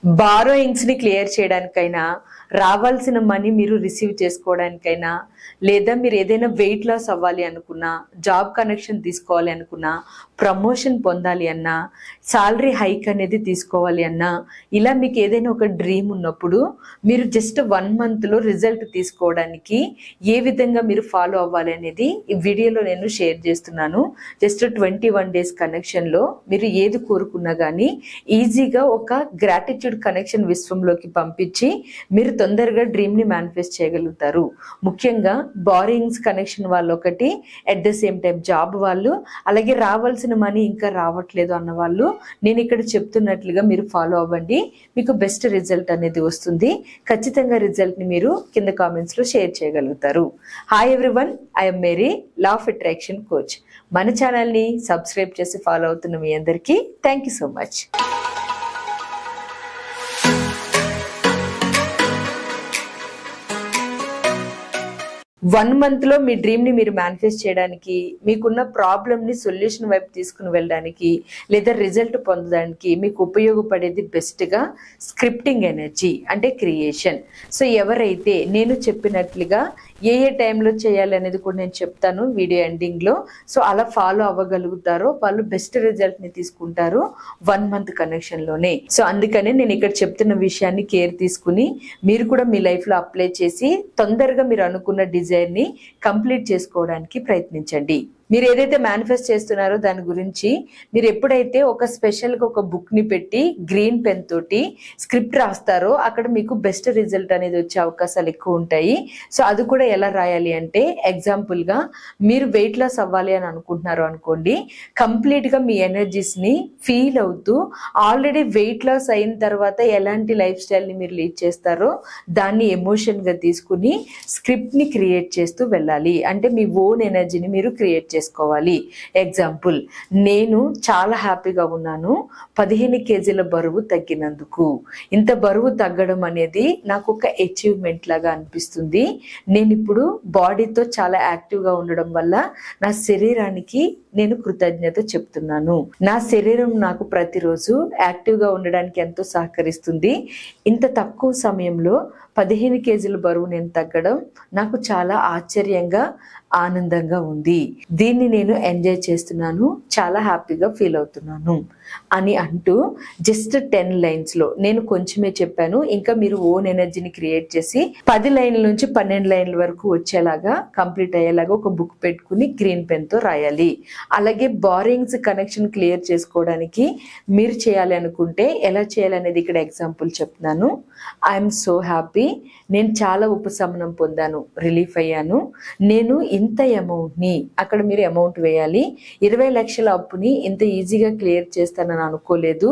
Borrowings ని clear చేయడానికైనా, రావాల్సిన మనీ మీరు రిసీవ్ చేసుకోవడానికైనా, లేదా మీరు ఏదైనా వెయిట్ లాస్ అవ్వాలి అనుకున్నా, జాబ్ కనెక్షన్ తీసుకోవాలి అనుకున్నా, ప్రమోషన్ పొందాలి అన్నా, సాలరీ హైక్ అనేది తీసుకోవాలి అన్నా, ఇలా మీకు ఏదైనా ఒక డ్రీమ్ ఉన్నప్పుడు మీరు జస్ట్ 1 మంత్లో రిజల్ట్ తీసుకోవడానికి ఏ విధంగా మీరు ఫాలో అవ్వాలి అనేది ఈ వీడియోలో నేను షేర్ చేస్తున్నాను. జస్ట్ 21 డేస్ కనెక్షన్లో మీరు ఏది కోరుకున్నా కానీ ఈజీగా ఒక గ్రాటిట్యూడ్ కనెక్షన్ విశ్వంలోకి పంపించి మీరు తొందరగా డ్రీమ్ని మేనిఫెస్ట్ చేయగలుగుతారు. ముఖ్యంగా బారోయింగ్స్ కనెక్షన్ వాళ్ళు ఒకటి, at the same time job వాళ్ళు, అలాగే రావాల్సిన మనీ ఇంకా రావట్లేదు అన్న వాళ్ళు నేను ఇక్కడ చెప్తున్నట్లుగా మీరు ఫాలో అవ్వండి. మీకు బెస్ట్ రిజల్ట్ అనేది వస్తుంది. ఖచ్చితంగా రిజల్ట్ని మీరు కింద కామెంట్స్లో షేర్ చేయగలుగుతారు. Hi everyone, I'm Mary, law of attraction coach. మన ఛానల్ని సబ్స్క్రైబ్ చేసి ఫాలో అవుతున్న మీ అందరికీ థ్యాంక్ యూ సో మచ్. 1 మంత్లో మీ డ్రీమ్ని మీరు మేనిఫెస్ట్ చేయడానికి, మీకున్న ప్రాబ్లమ్ని సొల్యూషన్ వైపు తీసుకుని వెళ్ళడానికి, లేదా రిజల్ట్ పొందడానికి మీకు ఉపయోగపడేది బెస్ట్గా స్క్రిప్టింగ్ ఎనర్జీ అంటే క్రియేషన్. సో ఎవరైతే నేను చెప్పినట్లుగా ఏ టైంలో చేయాలి అనేది కూడా నేను చెప్తాను వీడియో ఎండింగ్లో. సో అలా ఫాలో అవ్వగలుగుతారో వాళ్ళు బెస్ట్ రిజల్ట్ని తీసుకుంటారు 1 మంత్ కనెక్షన్లోనే. సో అందుకనే నేను ఇక్కడ చెప్తున్న విషయాన్ని కేర్ తీసుకుని మీరు కూడా మీ లైఫ్లో అప్లై చేసి తొందరగా మీరు అనుకున్న డిజైర్ని కంప్లీట్ చేసుకోవడానికి ప్రయత్నించండి. మీరు ఏదైతే మేనిఫెస్ట్ చేస్తున్నారో దాని గురించి మీరు ఎప్పుడైతే ఒక స్పెషల్గా ఒక బుక్ని పెట్టి గ్రీన్ పెన్ తోటి స్క్రిప్ట్ రాస్తారో అక్కడ మీకు బెస్ట్ రిజల్ట్ అనేది వచ్చే అవకాశాలు ఎక్కువ ఉంటాయి. సో అది కూడా ఎలా రాయాలి అంటే, ఎగ్జాంపుల్గా మీరు వెయిట్ లాస్ అవ్వాలి అని అనుకుంటున్నారు అనుకోండి, కంప్లీట్గా మీ ఎనర్జీస్ని ఫీల్ అవుతూ ఆల్రెడీ వెయిట్ లాస్ అయిన తర్వాత ఎలాంటి లైఫ్ స్టైల్ని మీరు లీడ్ చేస్తారో దాన్ని ఎమోషన్గా తీసుకుని స్క్రిప్ట్ని క్రియేట్ చేస్తూ వెళ్ళాలి. అంటే మీ ఓన్ ఎనర్జీని మీరు క్రియేట్ చేసుకోవాలి. ఎగ్జాంపుల్, నేను చాలా హ్యాపీగా ఉన్నాను 15 కేజీల బరువు తగ్గినందుకు. ఇంత బరువు తగ్గడం అనేది నాకు ఒక అచీవ్మెంట్ లాగా అనిపిస్తుంది. నేను ఇప్పుడు బాడీతో చాలా యాక్టివ్గా ఉండడం వల్ల నా శరీరానికి నేను కృతజ్ఞత చెప్తున్నాను. నా శరీరం నాకు ప్రతిరోజు యాక్టివ్గా ఉండడానికి ఎంతో సహకరిస్తుంది. ఇంత తక్కువ సమయంలో 15 కేజీల బరువు నేను తగ్గడం నాకు చాలా ఆశ్చర్యంగా, ఆనందంగా ఉంది. దీన్ని నేను ఎంజాయ్ చేస్తున్నాను, చాలా హ్యాపీగా ఫీల్ అవుతున్నాను అని అంటూ జస్ట్ 10 లైన్స్లో నేను కొంచెమే చెప్పాను. ఇంకా మీరు ఓన్ ఎనర్జీని క్రియేట్ చేసి 10 లైన్ల నుంచి 12 లైన్ల వరకు వచ్చేలాగా కంప్లీట్ అయ్యేలాగా ఒక బుక్ పెట్టుకుని గ్రీన్ పెన్తో రాయాలి. అలాగే బారోయింగ్స్ కనెక్షన్ క్లియర్ చేసుకోవడానికి మీరు చేయాలి అనుకుంటే ఎలా చేయాలనేది ఇక్కడ ఎగ్జాంపుల్ చెప్తున్నాను. ఐఎమ్ సో హ్యాపీ, నేను చాలా ఉపశమనం పొందాను, రిలీఫ్ అయ్యాను. నేను ఇంత అమౌంట్ని, అక్కడ మీరు అమౌంట్ వేయాలి, 20 లక్షల అప్పుని ఇంత ఈజీగా క్లియర్ చేస్తానని అనుకోలేదు.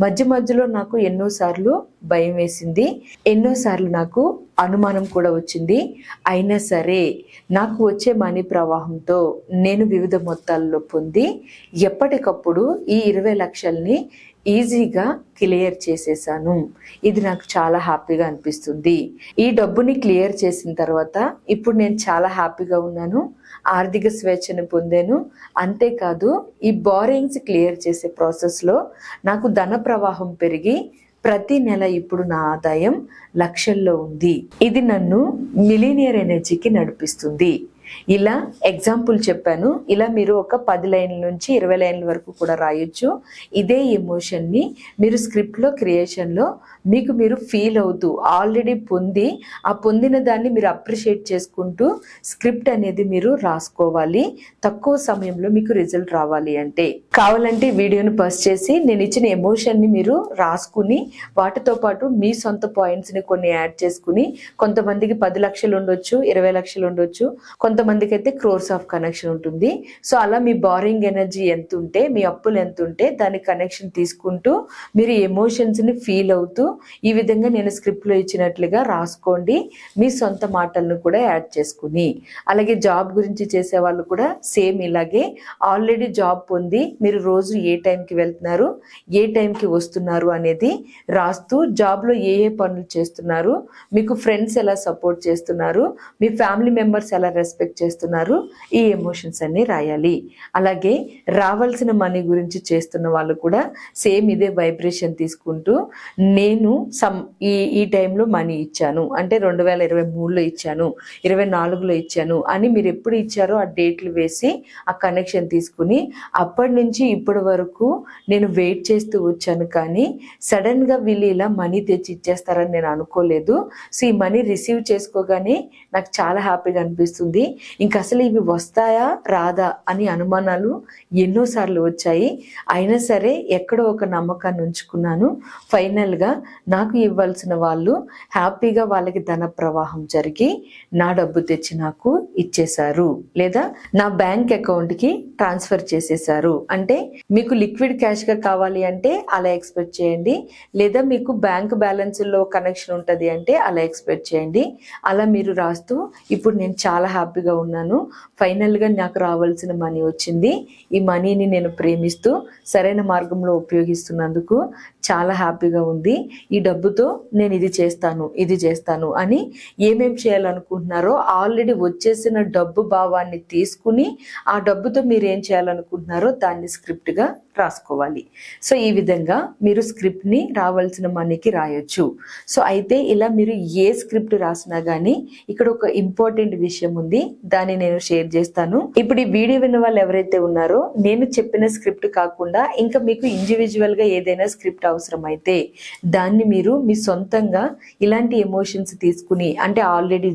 మధ్యలో నాకు ఎన్నోసార్లు భయం వేసింది, ఎన్నోసార్లు నాకు అనుమానం కూడా వచ్చింది. అయినా సరే నాకు వచ్చే మనీ ప్రవాహంతో నేను వివిధ మొత్తాల్లో పొంది ఎప్పటికప్పుడు ఈ 20 లక్షల్ని ఈజీగా క్లియర్ చేసేసాను. ఇది నాకు చాలా హ్యాపీగా అనిపిస్తుంది. ఈ డబ్బుని క్లియర్ చేసిన తర్వాత ఇప్పుడు నేను చాలా హ్యాపీగా ఉన్నాను, ఆర్థిక స్వేచ్ఛను పొందాను. అంతేకాదు ఈ బారోయింగ్స్ క్లియర్ చేసే ప్రాసెస్లో నాకు ధన ప్రవాహం పెరిగి ప్రతి నెల ఇప్పుడు నా ఆదాయం లక్షల్లో ఉంది. ఇది నన్ను మిలీనియర్ ఎనర్జీకి నడిపిస్తుంది. ఇలా ఎగ్జాంపుల్ చెప్పాను. ఇలా మీరు ఒక 10 లైన్ల నుంచి 20 లైన్ల వరకు కూడా రాయొచ్చు. ఇదే ఎమోషన్ని మీరు స్క్రిప్ట్లో క్రియేషన్లో మీకు మీరు ఫీల్ అవుతూ ఆల్రెడీ పొంది ఆ పొందిన దాన్ని మీరు అప్రిషియేట్ చేసుకుంటూ స్క్రిప్ట్ అనేది మీరు రాసుకోవాలి. తక్కువ సమయంలో మీకు రిజల్ట్ రావాలి అంటే కావాలంటే వీడియోను పాజ్ చేసి నేను ఇచ్చిన ఎమోషన్ని మీరు రాసుకుని వాటితో పాటు మీ సొంత పాయింట్స్ని కొన్ని యాడ్ చేసుకుని, కొంతమందికి 10 లక్షలు ఉండొచ్చు, 20 లక్షలు ఉండొచ్చు, కొంతమందికి అయితే క్రోర్స్ ఆఫ్ కనెక్షన్ ఉంటుంది. సో అలా మీ బారోయింగ్ ఎనర్జీ ఎంత ఉంటే, మీ అప్పులు ఎంత ఉంటే దాని కనెక్షన్ తీసుకుంటూ మీరు ఎమోషన్స్ని ఫీల్ అవుతూ ఈ విధంగా నేను స్క్రిప్ట్లో ఇచ్చినట్లుగా రాసుకోండి. మీ సొంత మాటలను కూడా యాడ్ చేసుకుని, అలాగే జాబ్ గురించి చేసే వాళ్ళు కూడా సేమ్ ఇలాగే ఆల్రెడీ జాబ్ పొంది మీరు రోజు ఏ టైంకి వెళ్తున్నారు, ఏ టైంకి వస్తున్నారు అనేది రాస్తూ, జాబ్లో ఏ పనులు చేస్తున్నారు, మీకు ఫ్రెండ్స్ ఎలా సపోర్ట్ చేస్తున్నారు, మీ ఫ్యామిలీ మెంబర్స్ ఎలా రెస్పెక్ట్ ఎక్స్పెక్ట్ చేస్తున్నారు, ఈ ఎమోషన్స్ అన్ని రాయాలి. అలాగే రావాల్సిన మనీ గురించి చేస్తున్న వాళ్ళు కూడా సేమ్ ఇదే వైబ్రేషన్ తీసుకుంటూ నేను ఈ టైంలో మనీ ఇచ్చాను అంటే 2023లో ఇచ్చాను, 24లో ఇచ్చాను అని మీరు ఎప్పుడు ఇచ్చారో ఆ డేట్లు వేసి ఆ కనెక్షన్ తీసుకుని అప్పటి నుంచి ఇప్పటి వరకు నేను వెయిట్ చేస్తూ వచ్చాను, కానీ సడన్గా వీళ్ళు ఇలా మనీ తెచ్చి ఇచ్చేస్తారని నేను అనుకోలేదు. సో ఈ మనీ రిసీవ్ చేసుకోగానే నాకు చాలా హ్యాపీగా అనిపిస్తుంది. ఇంకా అసలు ఇవి వస్తాయా రాదా అని అనుమానాలు ఎన్నోసార్లు వచ్చాయి. అయినా సరే ఎక్కడో ఒక నమ్మకాన్ని ఉంచుకున్నాను. ఫైనల్గా నాకు ఇవ్వాల్సిన వాళ్ళు హ్యాపీగా వాళ్ళకి ధన ప్రవాహం జరిగి నా డబ్బు తెచ్చి నాకు ఇచ్చేశారు, లేదా నా బ్యాంక్ అకౌంట్కి ట్రాన్స్ఫర్ చేసేసారు. అంటే మీకు లిక్విడ్ క్యాష్గా కావాలి అంటే అలా ఎక్స్పెక్ట్ చేయండి, లేదా మీకు బ్యాంక్ బ్యాలెన్స్లో కనెక్షన్ ఉంటుంది అంటే అలా ఎక్స్పెక్ట్ చేయండి. అలా మీరు రాస్తూ ఇప్పుడు నేను చాలా హ్యాపీగా ఉన్నాను, ఫైనల్గా నాకు రావాల్సిన మనీ వచ్చింది, ఈ మనీని నేను ప్రేమిస్తూ సరైన మార్గంలో ఉపయోగిస్తున్నందుకు చాలా హ్యాపీగా ఉంది, ఈ డబ్బుతో నేను ఇది చేస్తాను అని ఏమేం చేయాలనుకుంటున్నారో ఆల్రెడీ వచ్చేసిన డబ్బు భావాన్ని తీసుకుని ఆ డబ్బుతో మీరు ఏం చేయాలనుకుంటున్నారో దాన్ని స్క్రిప్ట్గా రాసుకోవాలి. సో ఈ విధంగా మీరు స్క్రిప్ట్ని రావాల్సిన మనీకి రాయొచ్చు. సో అయితే ఇలా మీరు ఏ స్క్రిప్ట్ రాసినా కానీ ఇక్కడ ఒక ఇంపార్టెంట్ విషయం ఉంది, దాన్ని నేను షేర్ చేస్తాను. ఇప్పుడు ఈ వీడియో విన్న వాళ్ళు ఎవరైతే ఉన్నారో నేను చెప్పిన స్క్రిప్ట్ కాకుండా ఇంకా మీకు ఇండివిజువల్గా ఏదైనా స్క్రిప్ట్ అవసరం అయితే దాన్ని మీరు మీ సొంతంగా ఇలాంటి ఎమోషన్స్ తీసుకుని అంటే ఆల్రెడీ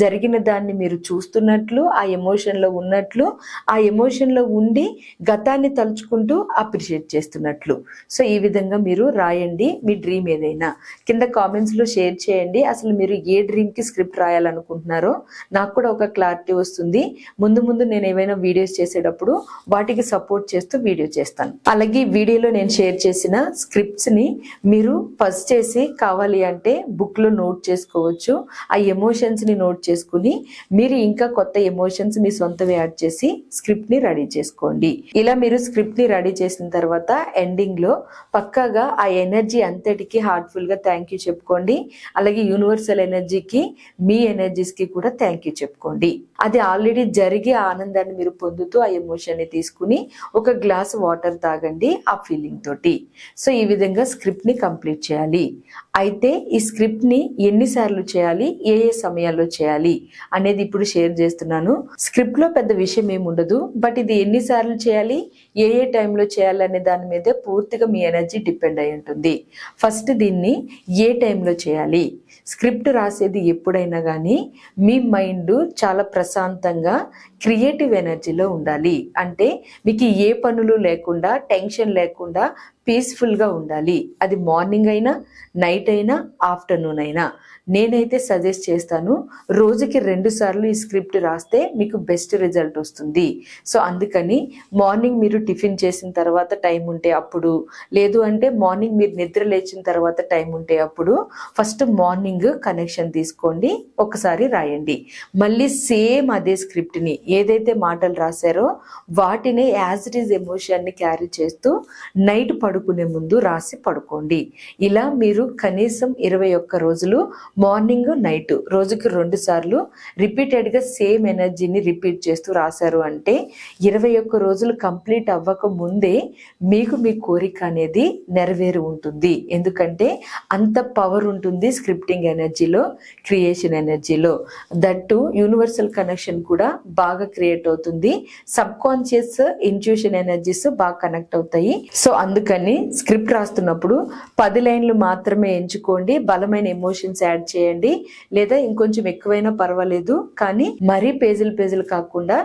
జరిగిన దాన్ని మీరు చూస్తున్నట్లు ఆ ఎమోషన్లో ఉన్నట్లు ఆ ఎమోషన్లో ఉండి గతాన్ని తలుచుకుంటూ అప్రిషియేట్ చేస్తున్నట్లు. సో ఈ విధంగా మీరు రాయండి. మీ డ్రీమ్ ఏదైనా కింద కామెంట్స్లో షేర్ చేయండి. అసలు మీరు ఏ డ్రీమ్కి స్క్రిప్ట్ రాయాలనుకుంటున్నారో నాకు కూడా ఒక క్లారిటీ వస్తుంది. ముందు నేను ఏవైనా వీడియోస్ చేసేటప్పుడు వాటికి సపోర్ట్ చేస్తూ వీడియో చేస్తాను. అలాగే వీడియోలో నేను షేర్ చేసిన స్క్రిప్ట్స్ని మీరు ఫస్ట్ చేసి కావాలి అంటే బుక్లో నోట్ చేసుకోవచ్చు. ఆ ఎమోషన్స్ని నోట్ చేసుకుని మీరు ఇంకా కొత్త ఎమోషన్స్ మీ సొంతవి యాడ్ చేసి స్క్రిప్ట్ని రెడీ చేసుకోండి. ఇలా మీరు స్క్రిప్ట్ని రెడీ చేసిన తర్వాత ఎండింగ్లో పక్కాగా ఆ ఎనర్జీ అంతటికి హార్ట్ఫుల్గా థ్యాంక్ యూ చెప్పుకోండి. అలాగే యూనివర్సల్ ఎనర్జీకి మీ ఎనర్జీస్కి కూడా థ్యాంక్ యూ చెప్పుకోండి. అది ఆల్రెడీ జరిగే ఆనందాన్ని మీరు పొందుతూ ఆ ఎమోషన్ని తీసుకుని ఒక గ్లాస్ వాటర్ తాగండి ఆ ఫీలింగ్ తోటి. సో ఈ విధంగా స్క్రిప్ట్ని కంప్లీట్ చేయాలి. అయితే ఈ స్క్రిప్ట్ని ఎన్నిసార్లు చేయాలి, ఏ సమయాల్లో చేయాలి అనేది ఇప్పుడు షేర్ చేస్తున్నాను. స్క్రిప్ట్లో పెద్ద విషయం ఏమి ఉండదు, బట్ ఇది ఎన్నిసార్లు చేయాలి, ఏ టైంలో చేయాలి అనే దాని మీద పూర్తిగా మీ ఎనర్జీ డిపెండ్ అయి ఉంటుంది. ఫస్ట్ దీన్ని ఏ టైంలో చేయాలి, స్క్రిప్ట్ రాసేది ఎప్పుడైనా కానీ మీ మైండ్ చాలా ప్రశాంతంగా క్రియేటివ్ ఎనర్జీలో ఉండాలి. అంటే మీకు ఏ పనులు లేకుండా టెన్షన్ లేకుండా పీస్ఫుల్గా ఉండాలి. అది మార్నింగ్ అయినా నైట్ అయినా ఆఫ్టర్నూన్ అయినా నేనైతే సజెస్ట్ చేస్తాను రోజుకి 2 సార్లు ఈ స్క్రిప్ట్ రాస్తే మీకు బెస్ట్ రిజల్ట్ వస్తుంది. సో అందుకని మార్నింగ్ మీరు టిఫిన్ చేసిన తర్వాత టైం ఉంటే అప్పుడు, లేదు అంటే మార్నింగ్ మీరు నిద్ర లేచిన తర్వాత టైం ఉంటే అప్పుడు ఫస్ట్ మార్నింగ్ కనెక్షన్ తీసుకోండి, ఒకసారి రాయండి. మళ్ళీ సేమ్ అదే స్క్రిప్ట్ని ఏదైతే మాటలు రాశారో వాటిని యాజ్ ఇట్ ఈజ్ ఎమోషన్ని క్యారీ చేస్తూ నైట్ పడుకునే ముందు రాసి పడుకోండి. ఇలా మీరు కనీసం 21 రోజులు మార్నింగ్ నైట్ రోజుకి 2 సార్లు రిపీటెడ్గా సేమ్ ఎనర్జీని రిపీట్ చేస్తూ రాశారు అంటే 21 రోజులు కంప్లీట్ అవ్వక ముందే మీకు మీ కోరిక అనేది నెరవేరు ఉంటుంది. ఎందుకంటే అంత పవర్ ఉంటుంది స్క్రిప్టింగ్ ఎనర్జీలో, క్రియేషన్ ఎనర్జీలో. దట్టు యూనివర్సల్ కనెక్షన్ కూడా బాగా క్రియేట్ అవుతుంది. సబ్ కాన్షియస్ ఇంట్యూషన్ ఎనర్జీస్ బాగా కనెక్ట్ అవుతాయి. సో అందుకని స్క్రిప్ట్ రాస్తున్నప్పుడు 10 లైన్లు మాత్రమే ఎంచుకోండి. బలమైన ఎమోషన్స్ యాడ్ చేయండి, లేదా ఇంకొంచెం ఎక్కువైనా పర్వాలేదు, కానీ మరీ పేజీలు కాకుండా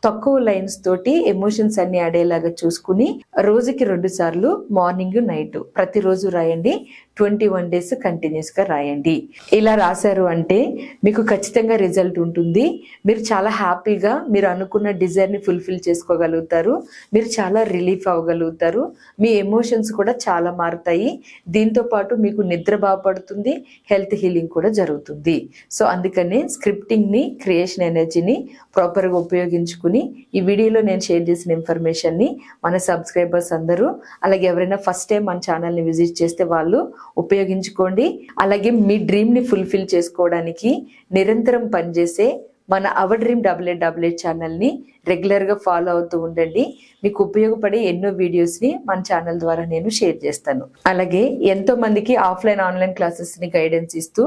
తక్కువ లైన్స్ తోటి ఎమోషన్స్ అన్ని ఆడేలాగా చూసుకుని రోజుకి 2 సార్లు మార్నింగ్ నైట్ ప్రతిరోజు రాయండి. 21 డేస్ కంటిన్యూస్గా రాయండి. ఇలా రాశారు అంటే మీకు ఖచ్చితంగా రిజల్ట్ ఉంటుంది. మీరు చాలా హ్యాపీగా మీరు అనుకున్న డిజైర్ని ఫుల్ఫిల్ చేసుకోగలుగుతారు. మీరు చాలా రిలీఫ్ అవ్వగలుగుతారు. మీ ఎమోషన్స్ కూడా చాలా మారుతాయి. దీంతో పాటు మీకు నిద్ర బాగుపడుతుంది, హెల్త్ హీలింగ్ కూడా జరుగుతుంది. సో అందుకనే స్క్రిప్టింగ్ని, క్రియేషన్ ఎనర్జీని ప్రాపర్గా ఉపయోగించుకుని ఈ వీడియోలో నేను షేర్ చేసిన ఇన్ఫర్మేషన్ని మన సబ్స్క్రైబర్స్ అందరూ, అలాగే ఎవరైనా ఫస్ట్ టైం మన ఛానల్ని విజిట్ చేస్తే వాళ్ళు ఉపయోగించుకోండి. అలాగే మీ డ్రీమ్ని ఫుల్ఫిల్ చేసుకోవడానికి నిరంతరం పనిచేసే మన అవర్ డ్రీమ్ 8888 ఛానల్ని రెగ్యులర్గా ఫాలో అవుతూ ఉండండి. మీకు ఉపయోగపడే ఎన్నో వీడియోస్ని మన ఛానల్ ద్వారా నేను షేర్ చేస్తాను. అలాగే ఎంతో మందికి ఆఫ్లైన్ ఆన్లైన్ క్లాసెస్ని గైడెన్స్ ఇస్తూ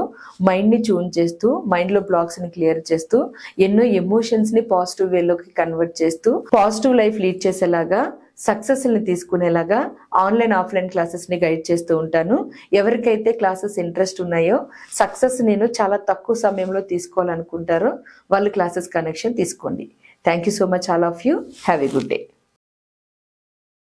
మైండ్ని ట్యూన్ చేస్తూ మైండ్లో బ్లాక్స్ని క్లియర్ చేస్తూ ఎన్నో ఎమోషన్స్ని పాజిటివ్ వేలోకి కన్వర్ట్ చేస్తూ పాజిటివ్ లైఫ్ లీడ్ చేసేలాగా సక్సెస్ని తీసుకునేలాగా ఆన్లైన్ ఆఫ్లైన్ క్లాసెస్ని గైడ్ చేస్తూ ఉంటాను. ఎవరికైతే క్లాసెస్ ఇంట్రెస్ట్ ఉన్నాయో సక్సెస్ నేను చాలా తక్కువ సమయంలో తీసుకోవాలనుకుంటారో వాళ్ళు క్లాసెస్ కనెక్షన్ తీసుకోండి. Thank you so much all of you. Have a good day.